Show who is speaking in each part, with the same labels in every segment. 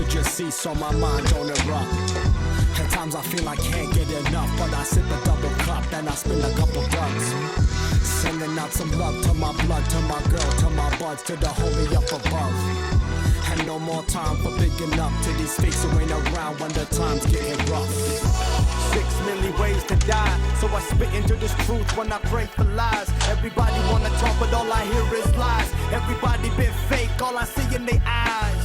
Speaker 1: could just see so my mind don't erupt. At times I feel I can't get enough, but I sip a double cup and I spend a couple bucks. Sending out some love to my blood, to my girl, to my buds, to the homie up above. And no more time for picking up to these fakes who ain't around when the time's getting rough. 6 million ways to die, so I spit into this truth when I pray for lies. Everybody wanna talk, but all I hear is lies. Everybody been fake, all I see in their eyes.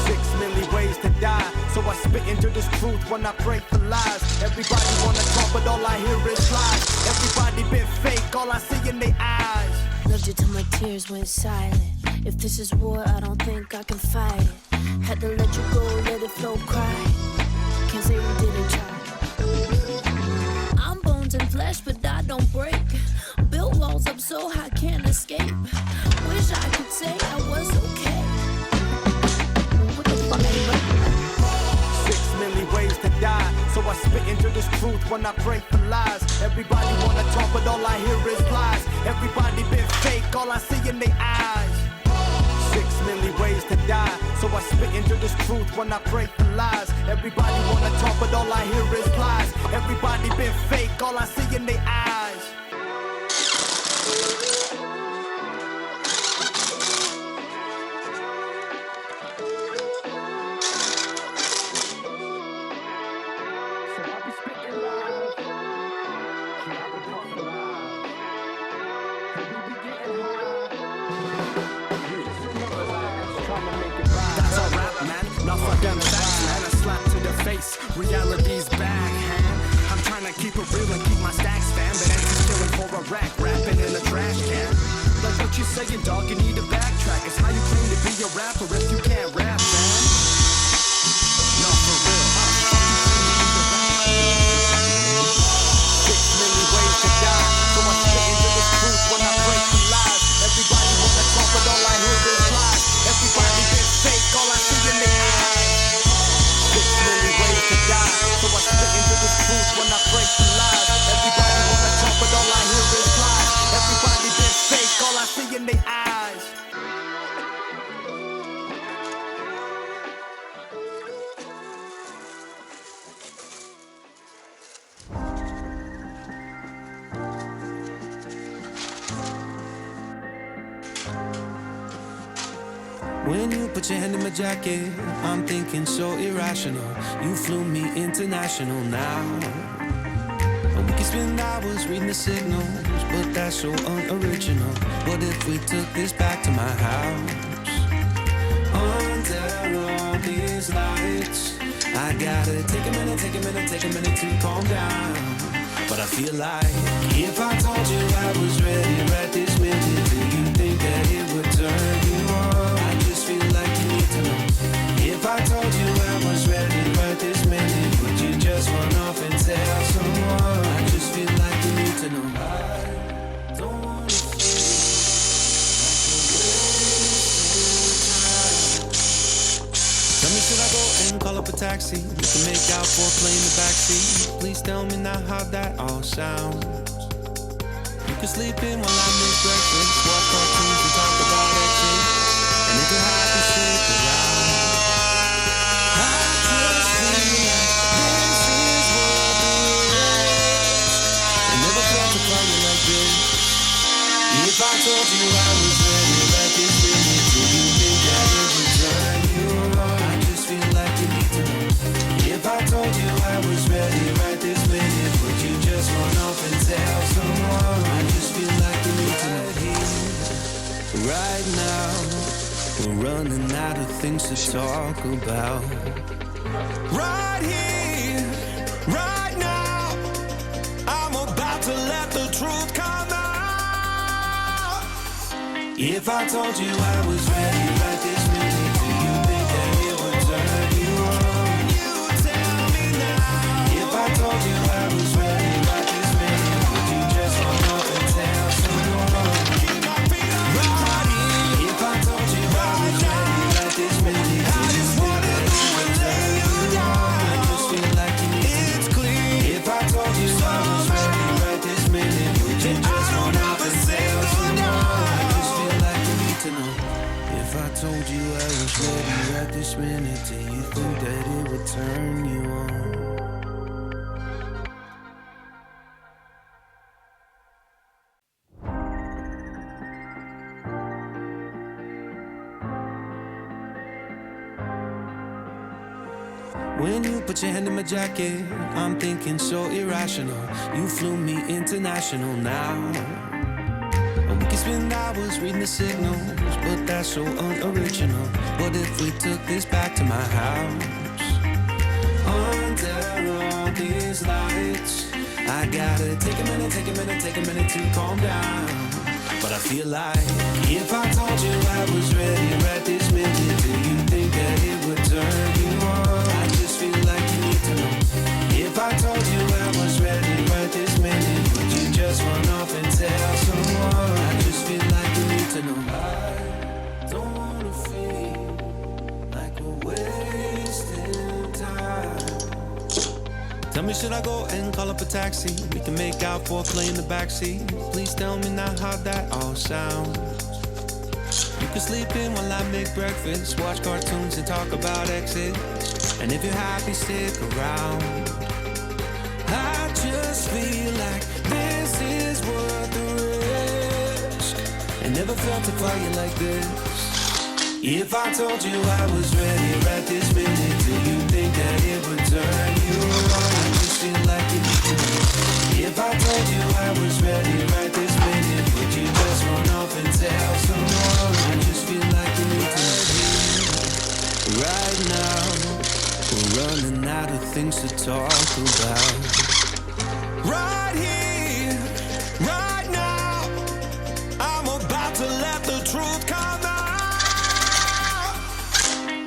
Speaker 1: 6 million ways to die, so I spit into this truth when I pray for lies. Everybody wanna talk, but all I hear is lies. Everybody been fake, all I see in their eyes.
Speaker 2: Loved you till my tears went silent. If this is war, I don't think I can fight it. Had to let you go, let it flow, cry. Can't say we didn't try. I'm bones and flesh, but I don't break. Built walls up so high, can't escape. Wish I could say I was okay. What the fuck are you
Speaker 1: 6 million ways to die, so I spit into this truth when I pray for lies. Everybody wanna talk, but all I hear is lies. Everybody been fake, all I see in their eyes. 6 million ways to die, so I spit into this truth when I pray for lies. Everybody wanna talk, but all I hear is lies. Everybody been fake, all I see in their eyes. That's a rap, man. Not for them facts, man. A slap to the face. Reality's backhand. I'm trying to keep it real and keep my stacks, fam. But ain't just killing for a rack, rapping in a trash can. Like what you saying, dog, you need to backtrack. It's how you claim to be a rapper if you can't rap, man. No, for real. 6 million ways to die, so I spit into this truth when I break the lies. Everybody wanna talk, but all I hear is lies. Everybody been fake, all I see in their eyes. 6 million ways to die, so I spit into this truth when I break the lies. Everybody wanna talk, but all I hear is lies. Everybody been fake, all I see in their eyes.
Speaker 3: When you put your hand in my jacket, I'm thinking so irrational. You flew me international now. And we can spend hours reading the signals, but that's so unoriginal. What if we took this back to my house? Under all these lights, I gotta take a minute to calm down. But I feel like if I told you I was ready right this minute, do you think that it would turn you on? I just feel like you need to know. If I told you I was ready right this minute, would you just run off and tell someone? I just feel like you need to know. I don't wanna feel Tell me, should I go and call up a taxi? We can make out for a plane in the backseat. Please tell me now how that all sounds. You can sleep in while I make breakfast, watch cartoons and talk about action. And if you're happy, sleep around. I just feel like this is what it is. I never felt a party like this. If I told you I was ready right this minute, do you think that it would turn you on? I just feel like you need to know. If I told you I was ready right this minute, would you just run off and tell someone? I just feel like you need to know. Right now, we're running out of things to talk about. Right here, right now, I'm about to let the truth come out. If I told you I was ready right this minute, do you think that it would turn you on? You tell me now. If I told you I was ready right this minute, would you just run off and tell someone? Right here. If I told you I was ready right this minute, I just wanna lay you down. I just feel like you need to. It's clear. If I told you I was ready right this minute, would you just run off and tell someone? I just feel like you need to know. If I told you I was turn you on. When you put your hand in my jacket, I'm thinking so irrational. You flew me international now. We can spend hours reading the signals, but that's so unoriginal. What if we took this back to my house? Under all these lights, I gotta take a minute to calm down. But I feel like if I told you I was ready right this minute, do you think that it would turn you on? I just feel like you need to know. If I told you I was ready right this minute, would you just run off and tell someone? I just feel like you need to know. I don't wanna feel like we're wasting time. Tell me, should I go and call up a taxi? We can make out foreplay in the backseat. Please tell me now how that all sounds. You can sleep in while I make breakfast, watch cartoons and talk about exits. And if you're happy, stick around. I just feel like this is worth the risk. I never felt a fire like this. If I told you I was ready right this minute, do you think that it would turn you on? I just feel like you need to know. If I told you I was ready right this minute, would you just run off and tell someone? I just feel like you need to know. Right now, we're running out of things to talk about. Right here, right now, I'm about to let the truth come out.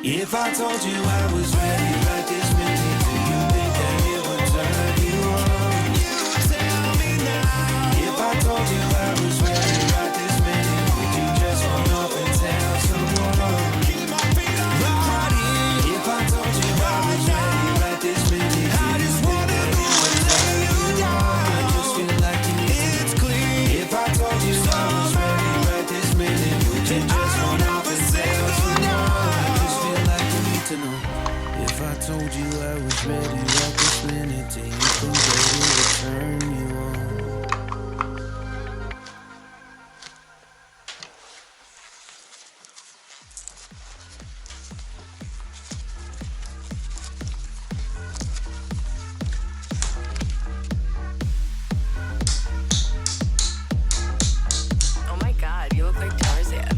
Speaker 3: If I told you I was ready right this minute, do you think that it would turn you on? You tell me now. If I told you I was ready right this minute, would you just run off and tell someone? Keep my feet on the ground. If I told you I was ready right this minute, I just wanna go and lay you down. I just feel like you need to know. It's clear. If I told you I was ready right this minute, would you just run off and tell someone? To know. If I told you I was ready right this minute, do you think that it would turn you on?
Speaker 4: Oh my God, you look like Tarzan.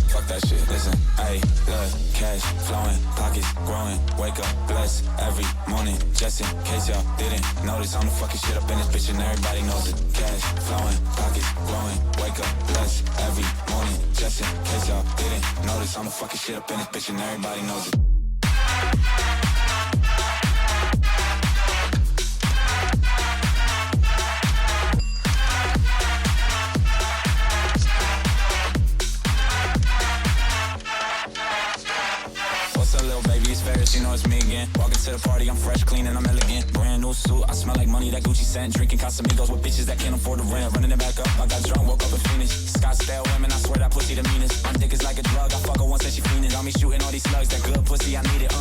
Speaker 5: Fuck that shit, listen, ayy, look, cash flowing, pockets growing, wake up, bless every morning, just in case y'all didn't notice, I'm the fucking shit up in this bitch and everybody knows it. Cash flowing, pockets growing, wake up, bless every morning, just in case y'all didn't notice, I'm the fucking shit up in this bitch and everybody knows it. You know it's me again. Walking to the party, I'm fresh, clean, and I'm elegant. Brand new suit, I smell like money, that Gucci scent. Drinking Casamigos with bitches that can't afford the rent. Running it back up, I got drunk, woke up in Phoenix. Scottsdale women, I swear that pussy the meanest. My dick is like a drug, I fuck her once and she fiending. On me shooting all these slugs, that good pussy, I need it,